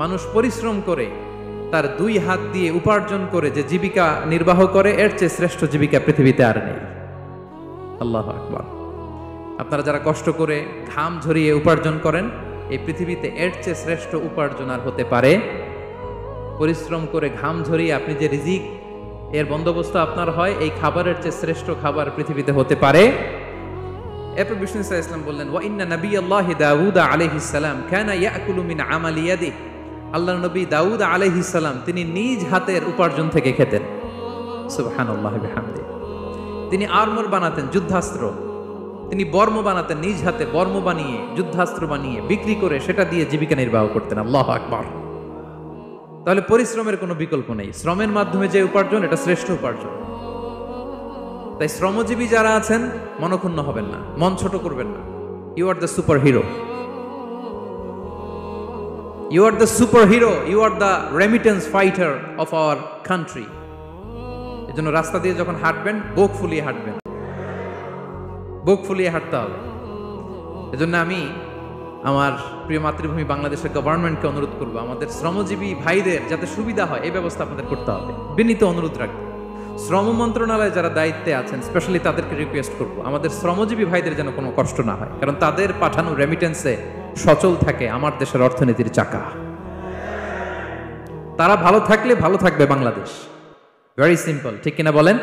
মানুষ পরিশ্রম করে তার দুই হাত দিয়ে উপার্জন করে যে জীবিকা নির্বাহ করে, এর চেয়ে শ্রেষ্ঠ জীবিকা পৃথিবীতে আর নেই। আল্লাহু আকবার। আপনারা যারা কষ্ট করে ঘাম ঝরিয়ে উপার্জন করেন, এই পৃথিবীতে এর চেয়ে শ্রেষ্ঠ উপার্জন আর হতে পারে? পরিশ্রম করে ঘাম ঝরিয়ে আপনি যে রিজিক এর বন্দোবস্ত আপনার হয়, এই খাবারের চেয়ে শ্রেষ্ঠ খাবার পৃথিবীতে হতে পারে? এরপর বিষ্ণু সাল্লাল্লাহু আলাইহি ওয়াসাল্লাম বললেন, ওয়া ইন্না নাবিয়াল্লাহি দাউদ আলাইহিস সালাম কানা ইয়াকুলু মিন আমালি ইয়াদিহি। আল্লাহর নবী দাউদ আলাইহিস সালাম তিনি নিজ হাতের উপার্জন থেকে খেতেন। সুবহানাল্লাহি বিহামদিহি। তিনি আর্মর বানাতেন, যুদ্ধাস্ত্র। তিনি বর্ম বানাতেন, নিজ হাতে বর্ম বানিয়ে যুদ্ধাস্ত্র বানিয়ে বিক্রি করে সেটা দিয়ে জীবিকা নির্বাহ করতেন। আল্লাহু আকবার। তাহলে পরিশ্রমের কোনো বিকল্প নেই। শ্রমের মাধ্যমে যে উপার্জন, এটা শ্রেষ্ঠ উপার্জন। তাই শ্রমজীবী যারা আছেন, মনক্ষুণ্ণ হবেন না, মন ছোট করবেন না। You are the super hero, you are the super hero, you are the remittance fighter of our country. এজন্য রাস্তা দিয়ে যখন হাঁটবেন, বুক ফুলিয়ে হাঁটবেন, বুক ফুলিয়ে হাঁটতে হবে। এজন্য আমি আমার প্রিয় মাতৃভূমি বাংলাদেশের গভর্নমেন্টকে অনুরোধ করবো, আমাদের শ্রমজীবী ভাইদের যাতে সুবিধা হয় এই ব্যবস্থা আপনাদের করতে হবে। বিনীত অনুরোধ রাখবো। শ্রম মন্ত্রণালয়ে যারা দায়িত্বে আছেন, স্পেশালি তাদেরকে রিকোয়েস্ট করবো, আমাদের শ্রমজীবী ভাইদের যেন কোনো কষ্ট না হয়, কারণ তাদের পাঠানো রেমিটেন্সে সচল থাকে আমার দেশের অর্থনীতির চাকা। তারা ভালো থাকলে ভালো থাকবে বাংলাদেশ। ভেরি সিম্পল, ঠিক কিনা বলেন?